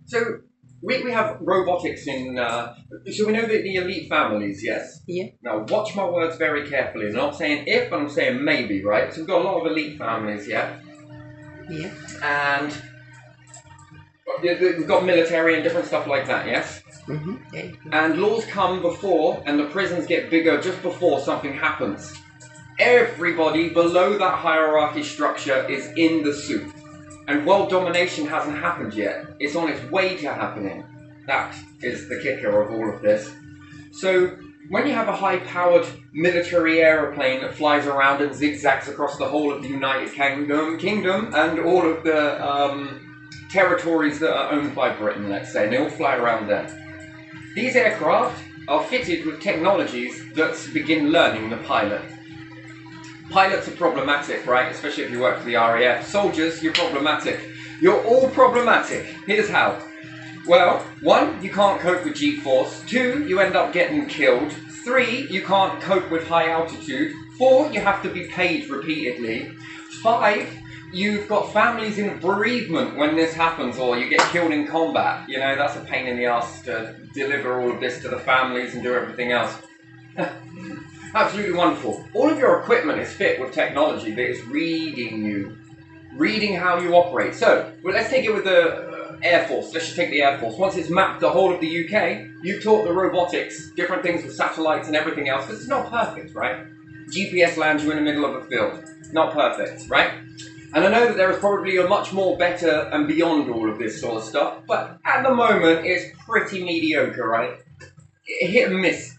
So we have robotics in. So we know that the elite families, yes. Yeah. Now watch my words very carefully. I'm not saying if, but I'm saying maybe, right? So we've got a lot of elite families, yeah. Yeah. And we've got military and different stuff like that, yes. Yeah. And laws come before, and the prisons get bigger just before something happens. Everybody below that hierarchy structure is in the soup. And world domination hasn't happened yet. It's on its way to happening. That is the kicker of all of this. So, when you have a high-powered military aeroplane that flies around and zigzags across the whole of the United Kingdom and all of the territories that are owned by Britain, let's say, and they all fly around there. These aircraft are fitted with technologies that begin learning the pilot. Pilots are problematic, right? Especially if you work for the RAF. Soldiers, you're problematic. You're all problematic. Here's how. Well, 1, you can't cope with G-force. 2, you end up getting killed. 3, you can't cope with high altitude. 4, you have to be paid repeatedly. 5, you've got families in bereavement when this happens, or you get killed in combat. You know, that's a pain in the ass to deliver all of this to the families and do everything else. Absolutely wonderful. All of your equipment is fit with technology that is reading you, reading how you operate. So, well, let's take it with the Air Force. Let's just take the Air Force. Once it's mapped the whole of the UK, you've taught the robotics, different things with satellites and everything else, because it's not perfect, right? GPS lands you in the middle of a field. Not perfect, right? And I know that there is probably a much more better and beyond all of this sort of stuff, but at the moment, it's pretty mediocre, right? Hit and miss.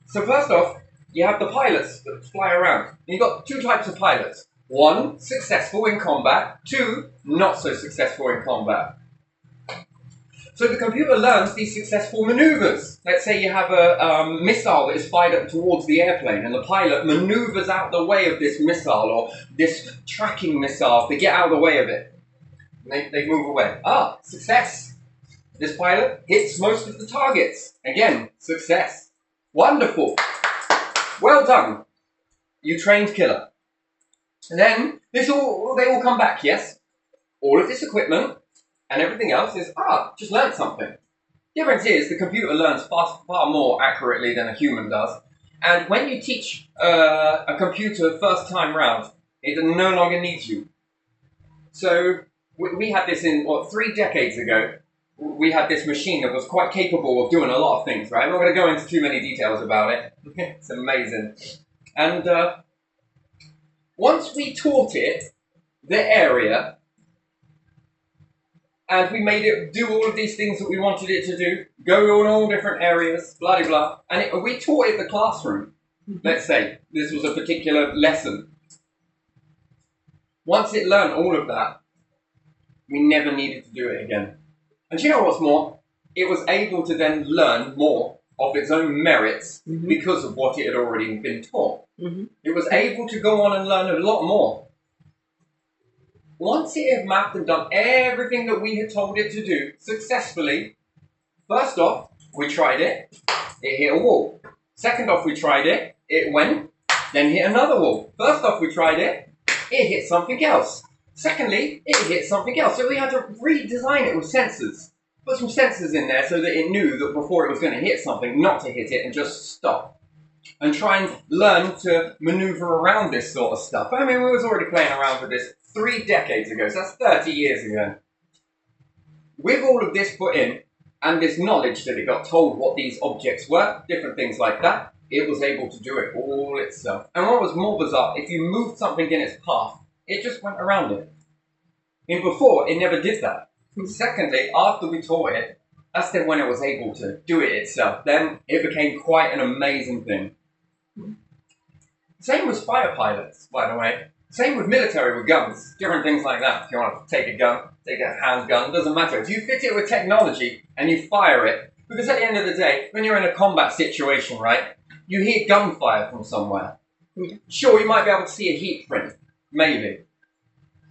So first off, you have the pilots that fly around. And you've got 2 types of pilots. 1, successful in combat. 2, not so successful in combat. So the computer learns these successful maneuvers. Let's say you have a missile that is fired up towards the airplane, and the pilot maneuvers out the way of this missile, or this tracking missile. They get out of the way of it. And they move away. Ah, success. This pilot hits most of the targets. Again, success. Wonderful. Well done. You trained killer. And then they all come back, yes? All of this equipment and everything else is, just learned something. Difference is the computer learns far more accurately than a human does. And when you teach a computer first time round, it no longer needs you. So we had this in, 3 decades ago. We had this machine that was quite capable of doing a lot of things, right? I'm not going to go into too many details about it. It's amazing. And once we taught it the area, and we made it do all of these things that we wanted it to do, go in all different areas, blah, blah, blah, and we taught it the classroom. Let's say this was a particular lesson. Once it learned all of that, we never needed to do it again. And do you know what's more? It was able to then learn more of its own merits because of what it had already been taught. It was able to go on and learn a lot more. Once it had mapped and done everything that we had told it to do successfully, first off, we tried it, it hit a wall. Second off, we tried it, it went, then hit another wall. First off, we tried it, it hit something else. Secondly, it hit something else, so we had to redesign it with sensors. Put some sensors in there so that it knew that before it was going to hit something, not to hit it and just stop. And try and learn to maneuver around this sort of stuff. I mean, we was already playing around with this 3 decades ago, so that's 30 years ago. With all of this put in, and this knowledge that it got told what these objects were, different things like that, it was able to do it all itself. And what was more bizarre, if you moved something in its path, it just went around it. And before, it never did that. Secondly, after we taught it, that's then when it was able to do it itself. Then it became quite an amazing thing. Same with fighter pilots, by the way. Same with military, with guns. Different things like that. If you want to take a gun, take a handgun, doesn't matter. If you fit it with technology and you fire it, because at the end of the day, when you're in a combat situation, right, you hear gunfire from somewhere. Sure, you might be able to see a heat print. Maybe.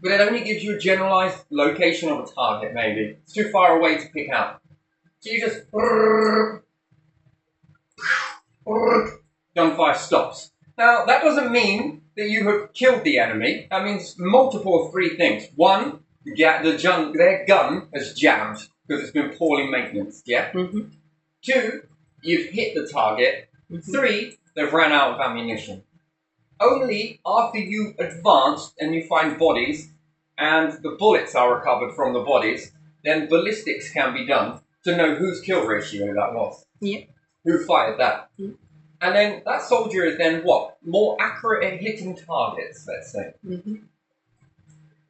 But it only gives you a generalized location of a target, maybe. It's too far away to pick out. So you just... gunfire stops. Now, that doesn't mean that you have killed the enemy. That means multiple of 3 things. 1, their gun has jammed because it's been poorly maintenance, yeah? Mm-hmm. 2, you've hit the target. Mm-hmm. 3, they've ran out of ammunition. Only after you advance and you find bodies and the bullets are recovered from the bodies, then ballistics can be done to know whose kill ratio that was. Yeah. Who fired that. Mm-hmm. And then that soldier is then what? More accurate at hitting targets, let's say. Mm-hmm.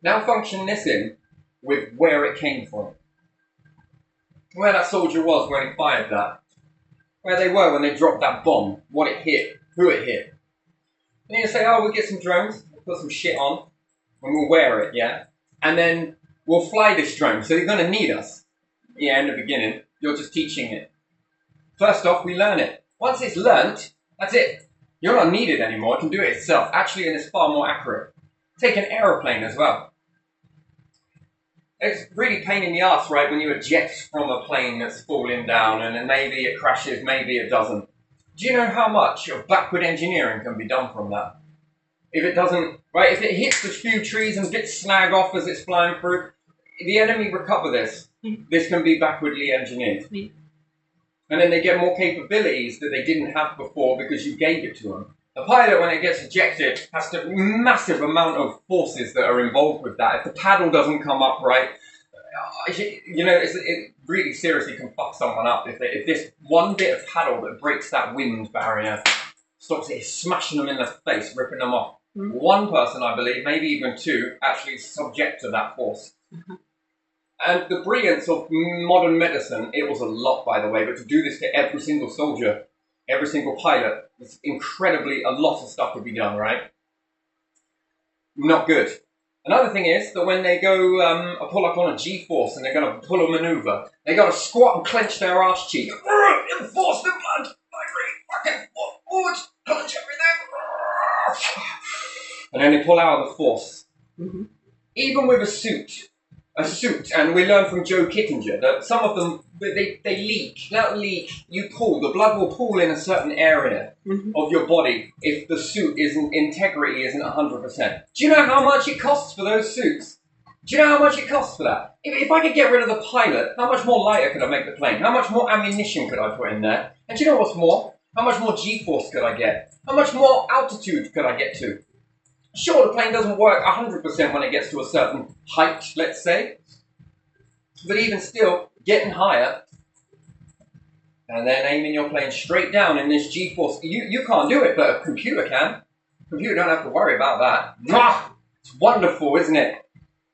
Now function this in with where it came from. Where that soldier was when he fired that. Where they were when they dropped that bomb. What it hit. Who it hit. And you say, oh, we'll get some drones, we'll put some shit on, and we'll wear it, yeah? And then we'll fly this drone, so they're going to need us. Yeah, in the beginning, you're just teaching it. First off, we learn it. Once it's learnt, that's it. You're not needed anymore, it can do it itself. Actually, and it's far more accurate. Take an aeroplane as well. It's really pain in the ass, right, when you eject from a plane that's falling down, and then maybe it crashes, maybe it doesn't. Do you know how much of backward engineering can be done from that? If it doesn't, right, if it hits a few trees and gets slag off as it's flying through, the enemy recover this. This can be backwardly engineered. And then they get more capabilities that they didn't have before because you gave it to them. The pilot, when it gets ejected, has to massive amount of forces that are involved with that. If the paddle doesn't come up right, you know, it really seriously can fuck someone up. If this one bit of paddle that breaks that wind barrier stops it smashing them in the face, ripping them off. Mm-hmm. One person, I believe, maybe even 2, actually subject to that force. Mm-hmm. And the brilliance of modern medicine, it was a lot, by the way, but to do this to every single soldier, every single pilot, it's incredibly, a lot of stuff to be done, right? Not good. Another thing is that when they go pull up on a G-force and they're going to pull a maneuver, they got to squat and clench their arse cheek. Enforce the blood. Fucking forward. Clench everything. And then they pull out of the force. Mm-hmm. Even with a suit, and we learn from Joe Kittinger that some of them, they leak. That leak, you pull, the blood will pool in a certain area of your body if the suit integrity isn't 100%. Do you know how much it costs for those suits? Do you know how much it costs for that? If I could get rid of the pilot, how much more lighter could I make the plane? How much more ammunition could I put in there? And do you know what's more? How much more G-force could I get? How much more altitude could I get to? Sure, the plane doesn't work 100% when it gets to a certain height, let's say. But even still, getting higher, and then aiming your plane straight down in this G-force. You can't do it, but a computer can. A computer don't have to worry about that. It's wonderful, isn't it?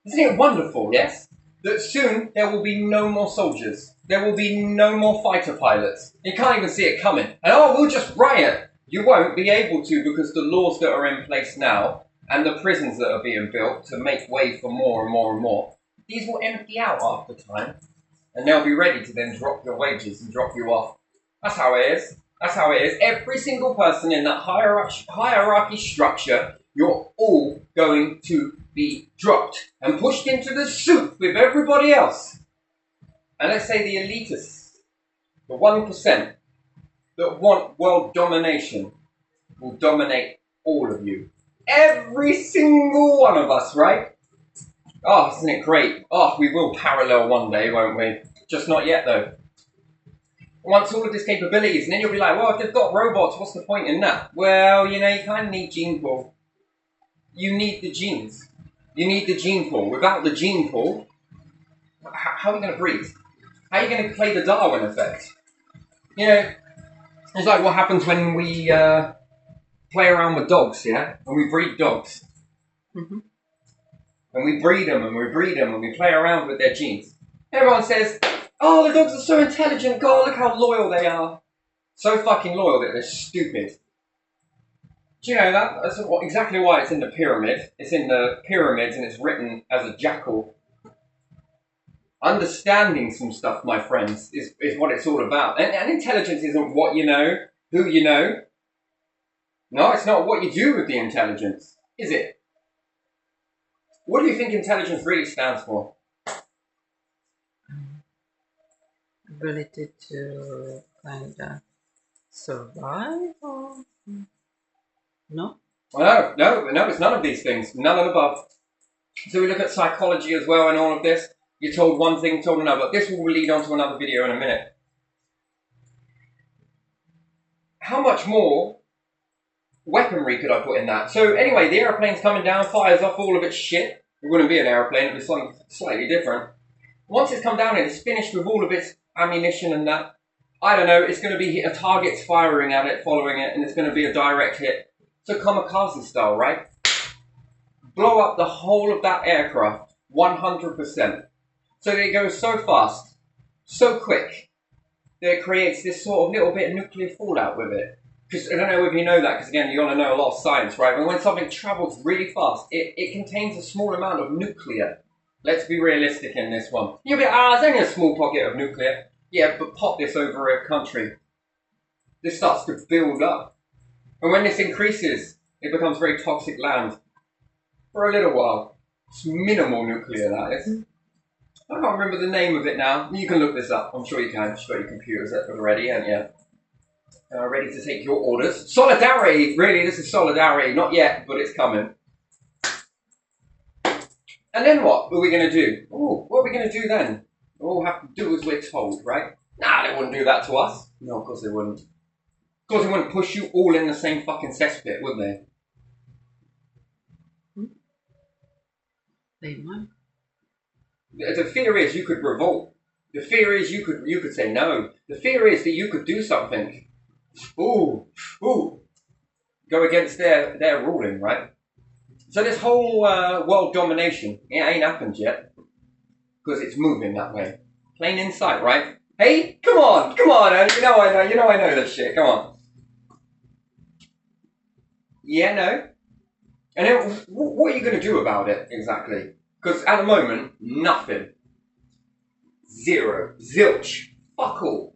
Isn't it wonderful, yes? That soon there will be no more soldiers. There will be no more fighter pilots. You can't even see it coming. And we'll just riot. You won't be able to because the laws that are in place now and the prisons that are being built to make way for more and more and more, these will empty out after time, and they'll be ready to then drop your wages and drop you off. That's how it is. That's how it is. Every single person in that hierarchy structure, you're all going to be dropped and pushed into the soup with everybody else. And let's say the elitists, the 1% that want world domination, will dominate all of you. Every single one of us, right? Oh, isn't it great? Oh, we will parallel one day, won't we? Just not yet, though. Once all of this capabilities, and then you'll be like, well, if they've got robots, what's the point in that? Well, you know, you kind of need gene pool. You need the genes. You need the gene pool. Without the gene pool, how are you going to breathe? How are you going to play the Darwin effect? You know, it's like what happens when we play around with dogs, yeah? When we breed dogs. Mm-hmm. And we breed them, and we breed them, and we play around with their genes. Everyone says, oh, the dogs are so intelligent. God, look how loyal they are. So fucking loyal that they're stupid. Do you know that? That's exactly why it's in the pyramid. It's in the pyramids, and it's written as a jackal. Understanding some stuff, my friends, is what it's all about. And intelligence isn't what you know, who you know. No, it's not what you do with the intelligence, is it? What do you think intelligence really stands for? Ability to kind of survive, or no? No, it's none of these things. None of the above. So we look at psychology as well and all of this. You're told one thing, told another. This will lead on to another video in a minute. How much more weaponry could I put in that? So anyway, the aeroplane's coming down, fires off all of its shit. It wouldn't be an aeroplane, it'd be something slightly different. Once it's come down and it's finished with all of its ammunition and that, I don't know, it's going to be a target's firing at it, following it, and it's going to be a direct hit. So kamikaze style, right? Blow up the whole of that aircraft, 100%. So that it goes so fast, so quick, that it creates this sort of little bit of nuclear fallout with it. Because I don't know if you know that, because again, you got to know a lot of science, right? But when something travels really fast, it contains a small amount of nuclear. Let's be realistic in this one. You'll be, it's only a small pocket of nuclear. Yeah, but pop this over a country. This starts to build up. And when this increases, it becomes very toxic land. For a little while. It's minimal nuclear, that is. I can't remember the name of it now. You can look this up. I'm sure you can. You've got your computers ready, haven't you? Ready to take your orders. Solidarity! Really, this is solidarity. Not yet, but it's coming. And then what are we going to do? Oh, what are we going to do then? All we have to do as we're told, right? Nah, they wouldn't do that to us. No, of course they wouldn't. Of course they wouldn't push you all in the same fucking cesspit, would they? They might. The fear is you could revolt. The fear is you could say no. The fear is that you could do something. Ooh. Go against their ruling, right? So this whole world domination, it ain't happened yet. Because it's moving that way. Plain in sight, right? Hey, come on, you know I know this shit, come on. Yeah, no? And then, what are you going to do about it, exactly? Because at the moment, nothing. Zero. Zilch. Fuck all.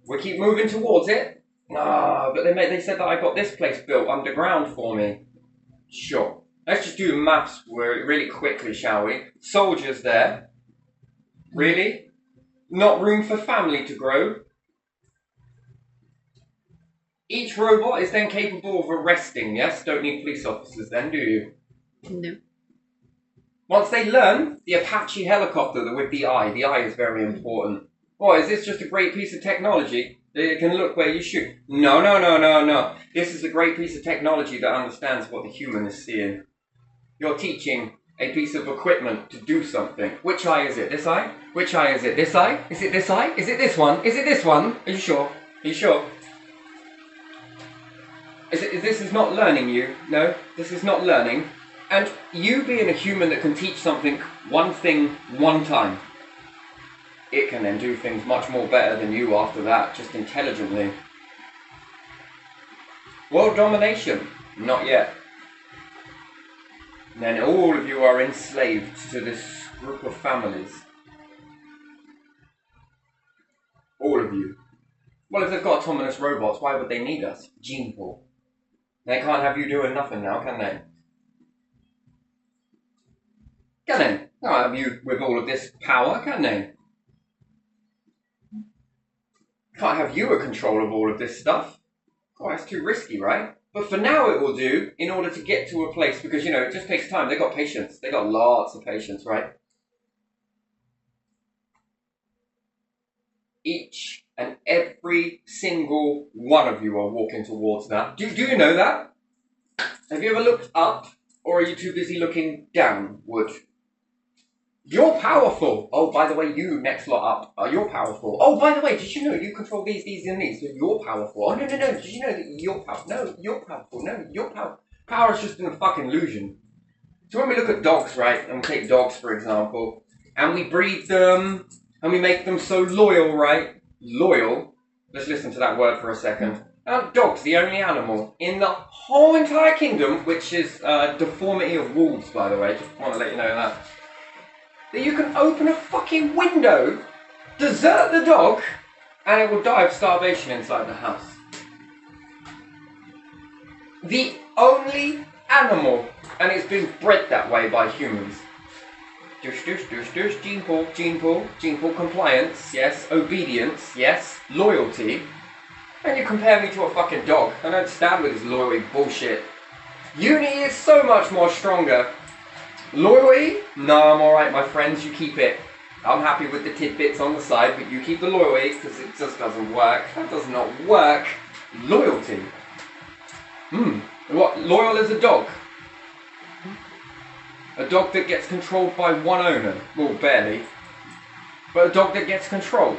We keep moving towards it. But they said that I got this place built underground for me. Sure. Let's just do the maths really quickly, shall we? Soldiers there. Really? Not room for family to grow? Each robot is then capable of arresting, yes? Don't need police officers then, do you? No. Once they learn, the Apache helicopter with the eye is very important. What, is this just a great piece of technology? It can look where you shoot. No. This is a great piece of technology that understands what the human is seeing. You're teaching a piece of equipment to do something. Which eye is it? This eye? Which eye is it? This eye? Is it this eye? Is it this one? Is it this one? Are you sure? Are you sure? This is not learning you. No, this is not learning. And you being a human that can teach something, one thing, one time, it can then do things much more better than you after that, just intelligently. World domination? Not yet. And then all of you are enslaved to this group of families. All of you. Well, if they've got autonomous robots, why would they need us? Gene pool. They can't have you doing nothing now, can they? Can they? They can't have you with all of this power, can they? Can't have you in control of all of this stuff. Oh, that's too risky, right? But for now it will do, in order to get to a place, because, you know, it just takes time. They've got patience. They've got lots of patience, right? Each and every single one of you are walking towards that. Do you know that? Have you ever looked up, or are you too busy looking downward? You're powerful. Oh, by the way, you next lot up. You're powerful. Oh, by the way, did you know you control these, and these? So you're powerful. Oh, no. Did you know that you're powerful? No, you're powerful. No, you're powerful. Power is just a fucking illusion. So when we look at dogs, right, and we take dogs, for example, and we breed them, and we make them so loyal, right? Loyal. Let's listen to that word for a second. Dogs, the only animal in the whole entire kingdom, which is deformity of wolves, by the way. Just want to let you know that. That you can open a fucking window, desert the dog, and it will die of starvation inside the house. The only animal, and it's been bred that way by humans. Gene pool compliance, yes. Obedience, yes. Loyalty. And you compare me to a fucking dog. I don't stand with this loyalty bullshit. Unity is so much more stronger. Loyalty? No, I'm alright, my friends, you keep it. I'm happy with the tidbits on the side, but you keep the loyalty, because it just doesn't work. That does not work. Loyalty. What, loyal as a dog? A dog that gets controlled by one owner. Well, barely. But a dog that gets controlled.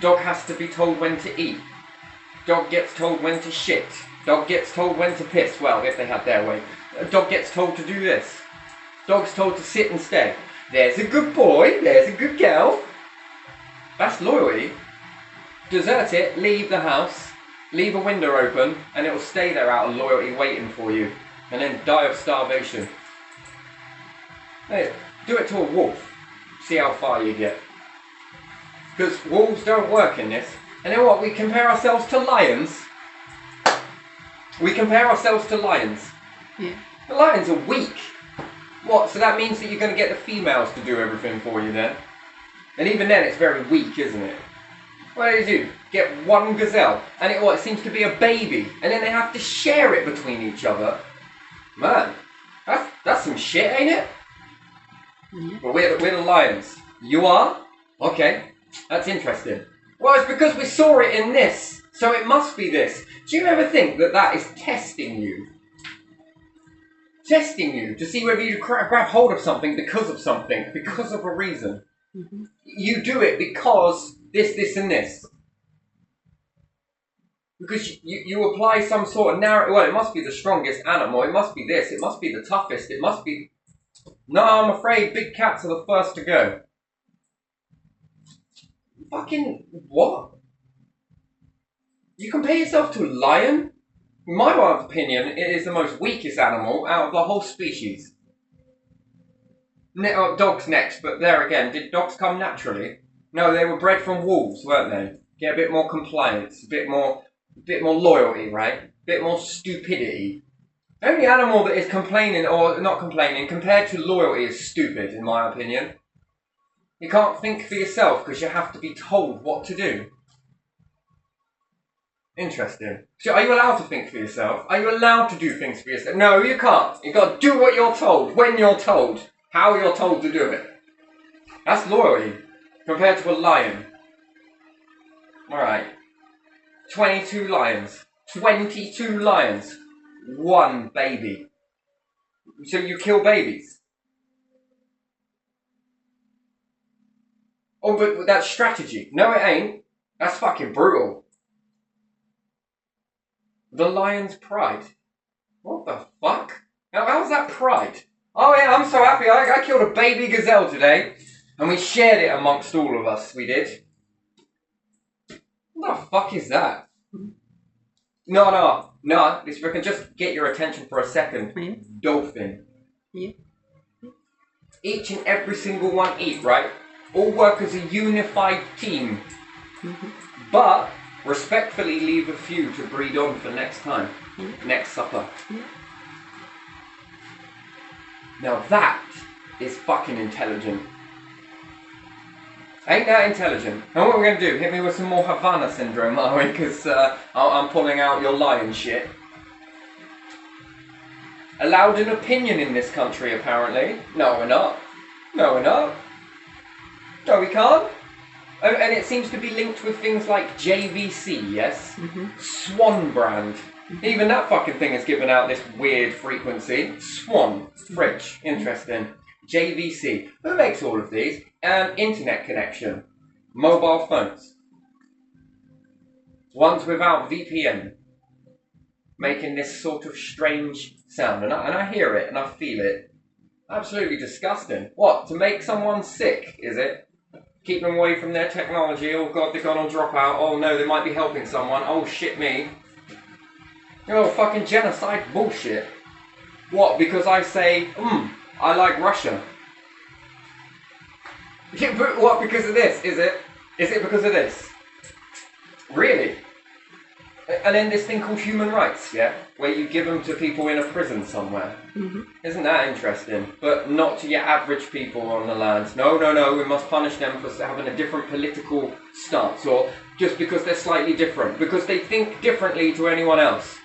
Dog has to be told when to eat. Dog gets told when to shit. Dog gets told when to piss. Well, if they had their way. A dog gets told to do this. Dog's told to sit and stay. There's a good boy. There's a good girl. That's loyalty. Desert it, leave the house, leave a window open, and it will stay there out of loyalty waiting for you. And then die of starvation. Hey, do it to a wolf. See how far you get. Because wolves don't work in this. And then what? We compare ourselves to lions. We compare ourselves to lions. Yeah. The lions are weak. What? So that means that you're going to get the females to do everything for you then? And even then it's very weak, isn't it? What do you do? Get one gazelle. And it seems to be a baby. And then they have to share it between each other. Man, that's some shit, ain't it? Yeah. But we're the lions. You are? Okay, that's interesting. Well, it's because we saw it in this, so it must be this. Do you ever think that that is testing you? Testing you to see whether you grab hold of something because of something, because of a reason. Mm-hmm. You do it because this, and this. Because you apply some sort of narrative. Well, it must be the strongest animal. It must be this. It must be the toughest. It must be... No, I'm afraid big cats are the first to go. Fucking what? You compare yourself to a lion? In my opinion, it is the most weakest animal out of the whole species. Dogs next, but there again, did dogs come naturally? No, they were bred from wolves, weren't they? Get a bit more compliance, a bit more loyalty, right? A bit more stupidity. The only animal that is complaining, or not complaining, compared to loyalty is stupid, in my opinion. You can't think for yourself because you have to be told what to do. Interesting. So are you allowed to think for yourself? Are you allowed to do things for yourself? No, you can't. You've got to do what you're told, when you're told, how you're told to do it. That's loyalty compared to a lion. Alright. 22 lions. 22 lions. One baby. So you kill babies. Oh, but that's strategy. No, it ain't. That's fucking brutal. The lion's pride. What the fuck? Now, how's that pride? Oh yeah, I'm so happy. I killed a baby gazelle today. And we shared it amongst all of us. We did. What the fuck is that? No. If we can just get your attention for a second. Yeah. Dolphin. Yeah. Each and every single one eat, right? All work as a unified team. Mm-hmm. But respectfully leave a few to breed on for next time. Next supper. Now that is fucking intelligent. Ain't that intelligent? And what we're going to do, hit me with some more Havana syndrome, are we? Because I'm pulling out your lion shit. Allowed an opinion in this country, apparently. No, we're not. No, we're not. No, we can't. Oh, and it seems to be linked with things like JVC, yes? Mm-hmm. Swan brand. Even that fucking thing has given out this weird frequency. Swan. Fridge. Interesting. JVC. Who makes all of these? Internet connection. Mobile phones. Ones without VPN. Making this sort of strange sound. And I hear it and I feel it. Absolutely disgusting. What? To make someone sick, is it? Keep them away from their technology. Oh god, they've gone on dropout. Oh no, they might be helping someone. Oh shit me. Oh, fucking genocide bullshit. What? Because I say, I like Russia. Yeah, but what? Because of this? Is it? Is it because of this? Really? And then this thing called human rights, yeah? Where you give them to people in a prison somewhere. Mm-hmm. Isn't that interesting? But not to your average people on the land. No, we must punish them for having a different political stance. Or just because they're slightly different. Because they think differently to anyone else.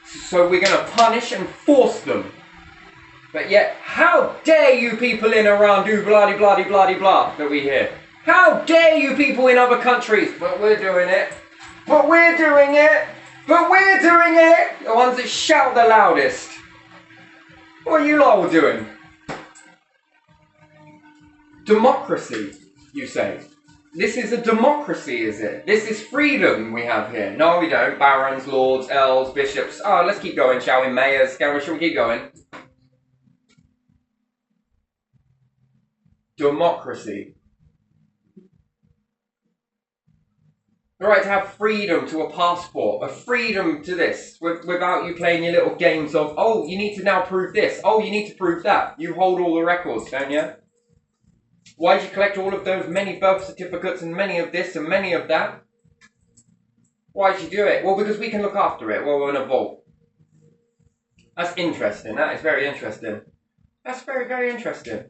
So we're going to punish and force them But yet, how dare you people in Iran do bloody bloody bloody blah that we hear? How dare you people in other countries? But we're doing it. But we're doing it. But we're doing it. The ones that shout the loudest. What are you lot all doing? Democracy, you say. This is a democracy, is it? This is freedom we have here. No, we don't. Barons, lords, earls, bishops. Oh, let's keep going, shall we? Mayors, shall we keep going? Democracy. The right to have freedom to a passport, a freedom to this, without you playing your little games of, oh, you need to now prove this, oh, you need to prove that. You hold all the records, don't you? Why did you collect all of those many birth certificates and many of this and many of that? Why did you do it? Well, because we can look after it while we're in a vault. That's interesting. That is very interesting. That's very, very interesting.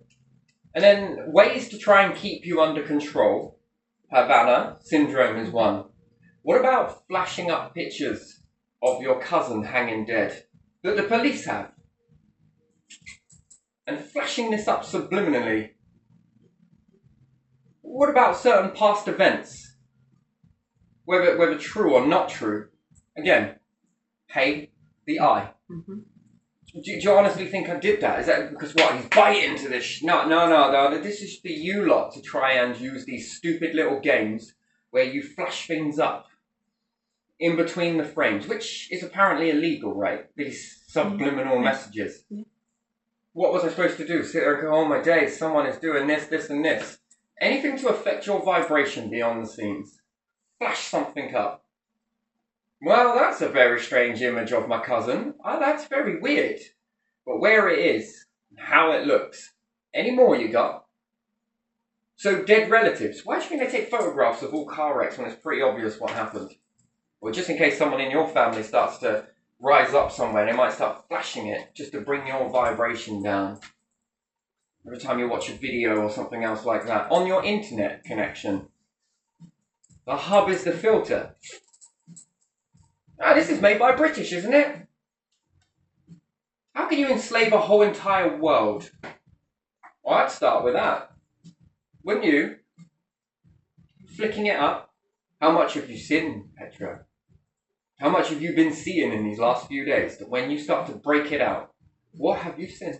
And then ways to try and keep you under control. Havana syndrome is one. What about flashing up pictures of your cousin hanging dead that the police have? And flashing this up subliminally. What about certain past events? Whether true or not true. Again, pay the eye. Mm-hmm. Do you honestly think I did that? Is that because what? He's biting into this? No. This is for you lot to try and use these stupid little games where you flash things up in between the frames, which is apparently illegal, right? These subliminal messages. Yeah. What was I supposed to do? Sit there and go, oh my days, someone is doing this, this and this. Anything to affect your vibration beyond the scenes. Flash something up. Well, that's a very strange image of my cousin. Oh, that's very weird. But where it is, and how it looks. Any more you got? So, dead relatives. Why do you think they take photographs of all car wrecks when it's pretty obvious what happened? Or just in case someone in your family starts to rise up somewhere, they might start flashing it just to bring your vibration down. Every time you watch a video or something else like that. On your internet connection. The hub is the filter. Ah, this is made by British, isn't it? How can you enslave a whole entire world? Well, I'd start with that. Wouldn't you? Flicking it up. How much have you seen, Petra? How much have you been seeing in these last few days? That when you start to break it out, what have you seen?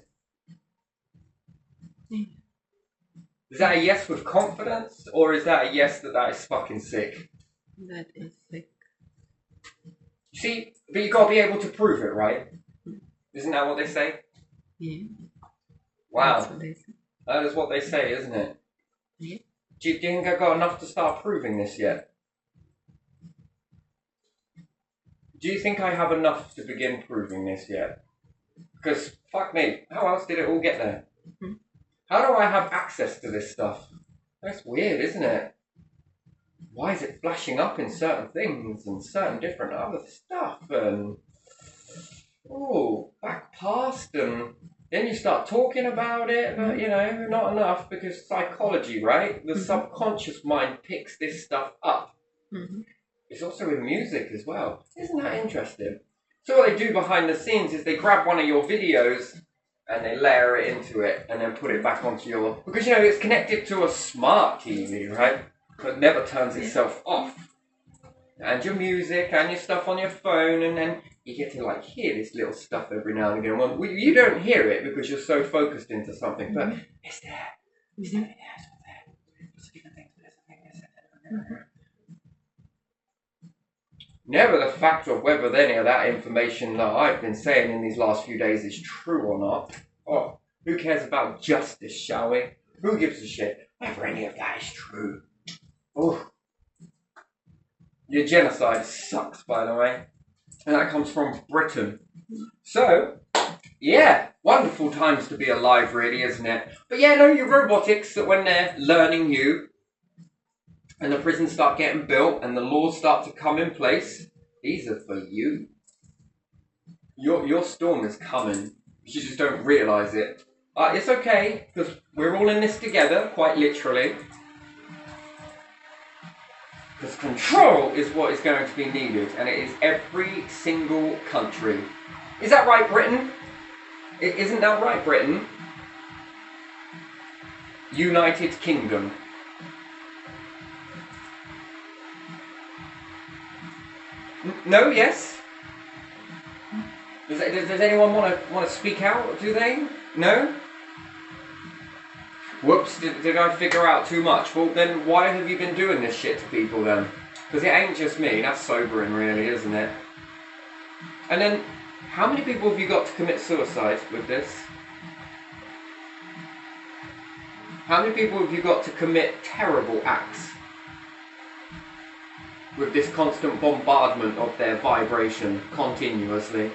Is that a yes with confidence? Or is that a yes that is fucking sick? That is sick. See, but you got to be able to prove it, right? Isn't that what they say? Yeah. Wow. That's what they say. That is what they say, isn't it? Yeah. Do you think I've got enough to start proving this yet? Do you think I have enough to begin proving this yet? Because, fuck me, how else did it all get there? Mm-hmm. How do I have access to this stuff? That's weird, isn't it? Why is it flashing up in certain things and certain different other stuff and back past and then you start talking about it, but you know, not enough because psychology, right? The subconscious mind picks this stuff up. Mm-hmm. It's also in music as well. Isn't that interesting? So what they do behind the scenes is they grab one of your videos and they layer it into it and then put it back onto your... Because, you know, it's connected to a smart TV, right? But it never turns itself off. And your music and your stuff on your phone, and then you get to, like, hear this little stuff every now and again. Well, you don't hear it because you're so focused into something, but it's there. It's there, it's there. Never the fact of whether any of that information that I've been saying in these last few days is true or not. Oh, who cares about justice, shall we? Who gives a shit whether any of that is true? Oh, your genocide sucks, by the way. And that comes from Britain. So, yeah, wonderful times to be alive, really, isn't it? But yeah, no, your robotics, that when they're learning you, and the prisons start getting built and the laws start to come in place, these are for you. Your storm is coming. You just don't realise it. It's okay, because we're all in this together, quite literally. Because control is what is going to be needed, and it is every single country. Is that right, Britain? Isn't that right, Britain? United Kingdom. No, yes? Does anyone want to speak out? Do they? No? Whoops, did I figure out too much? Well, then why have you been doing this shit to people then? Because it ain't just me. That's sobering, really, isn't it? And then, how many people have you got to commit suicide with this? How many people have you got to commit terrible acts with this constant bombardment of their vibration continuously?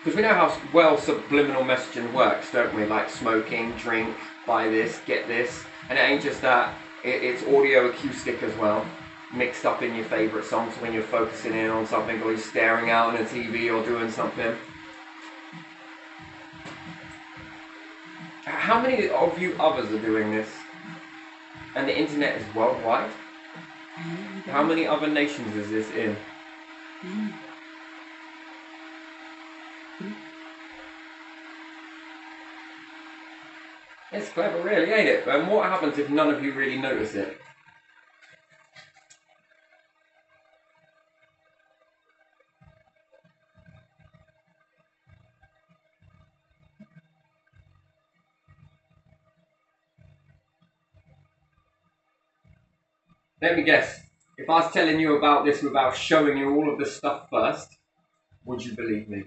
Because we know how well subliminal messaging works, don't we? Like smoking, drink, buy this, get this. And it ain't just that, it's audio acoustic as well, mixed up in your favourite songs when you're focusing in on something or you're staring out on a TV or doing something. How many of you others are doing this? And the internet is worldwide? How many other nations is this in? It's clever, really, ain't it? And what happens if none of you really notice it? Let me guess. If I was telling you about this without showing you all of the stuff first, would you believe me?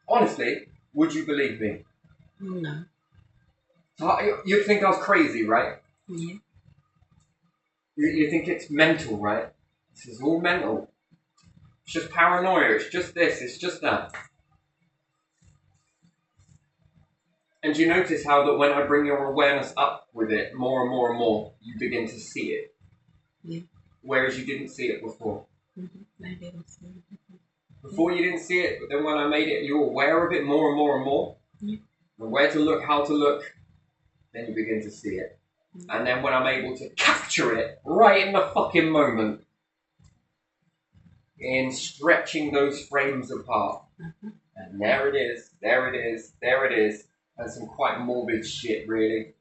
Honestly, would you believe me? No. You'd think I was crazy, right? Yeah. You think it's mental, right? This is all mental. It's just paranoia, it's just this, it's just that. And you notice how that when I bring your awareness up with it more and more and more, you begin to see it. Yeah. Whereas you didn't see it before. I didn't see it before. Before you didn't see it, but then when I made it, you were aware of it more and more and more. Yeah. And where to look, how to look, then you begin to see it. And then when I'm able to capture it right in the fucking moment, in stretching those frames apart, and there it is, there it is, there it is, and some quite morbid shit, really.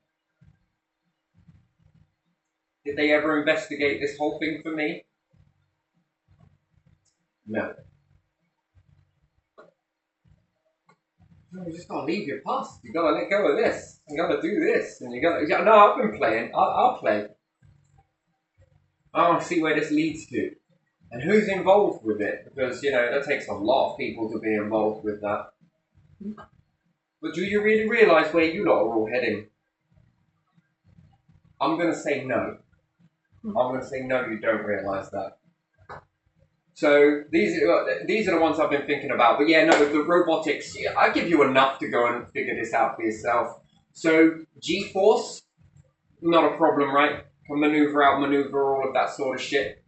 Did they ever investigate this whole thing for me? No. No, you just gotta leave your past. You gotta let go of this. You gotta do this, and you gotta. No, I've been playing. I'll play. I want to see where this leads to, and who's involved with it. Because that takes a lot of people to be involved with that. But do you really realise where you lot are all heading? I'm gonna say no. I'm gonna say no. You don't realise that. So these are the ones I've been thinking about. But yeah, no, the robotics, I give you enough to go and figure this out for yourself. So G-force, not a problem, right? Can maneuver, outmaneuver, all of that sort of shit.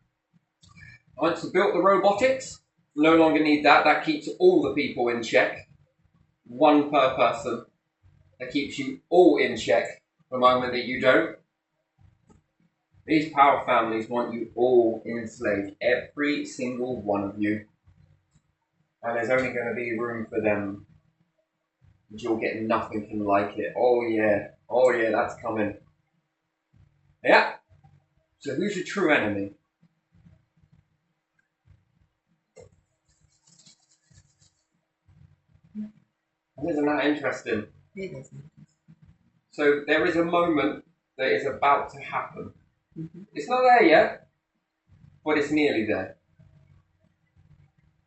Once you built the robotics, no longer need that. That keeps all the people in check. One per person. That keeps you all in check the moment that you don't. These power families want you all enslaved, every single one of you. And there's only going to be room for them. You'll get nothing like it. Oh yeah, that's coming. Yeah. So who's your true enemy? Isn't that interesting? It is. So there is a moment that is about to happen. It's not there yet, but it's nearly there.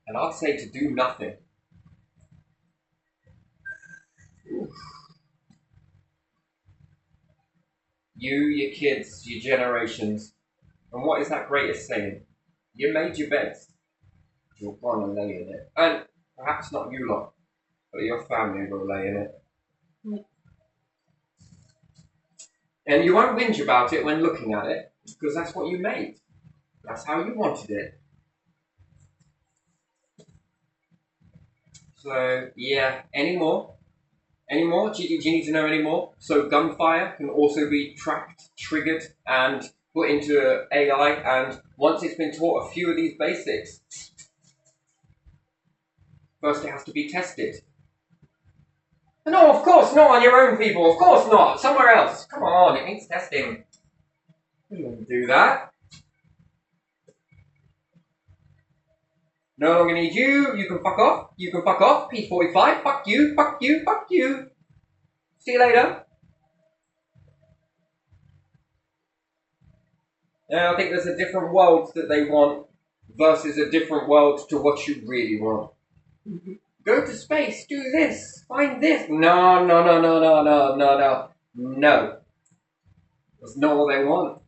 And I'd say to do nothing. Oof. You, your kids, your generations. And what is that greatest saying? You made your beds. You're gonna lay in it. And perhaps not you lot, but your family will lay in it. And you won't whinge about it when looking at it, because that's what you made. That's how you wanted it. So, yeah, any more? Any more? Do you need to know any more? So gunfire can also be tracked, triggered, and put into AI, and once it's been taught a few of these basics, First it has to be tested. No, of course not on your own people. Of course not. Somewhere else. Come on, it needs testing. You wouldn't do that. No longer need you. You can fuck off. You can fuck off. P45. Fuck you. Fuck you. Fuck you. See you later. Now, I think there's a different world that they want versus a different world to what you really want. Go to space. Do this. Find this. No, no, no, no, no, no, no, no. No. That's not what they want.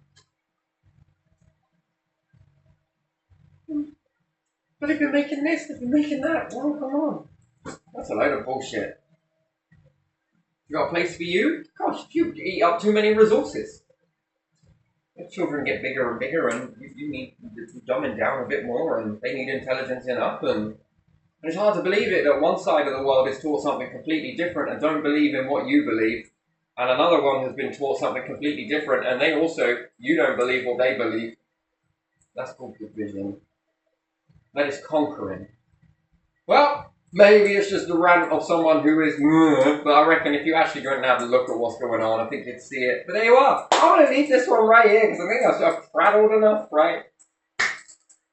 But if you're making this, if you're making that, well, come on. That's a load of bullshit. You got a place for you? Gosh, you eat up too many resources. Your children get bigger and bigger, and you need to dumb it down a bit more, and they need intelligence enough. And it's hard to believe it that one side of the world is taught something completely different and don't believe in what you believe, and another one has been taught something completely different, and you don't believe what they believe. That's called division. That is conquering. Well, maybe it's just the rant of someone who is, but I reckon if you actually go and have a look at what's going on, I think you'd see it. But there you are. I'm going to leave this one right here because I think I've prattled enough, right?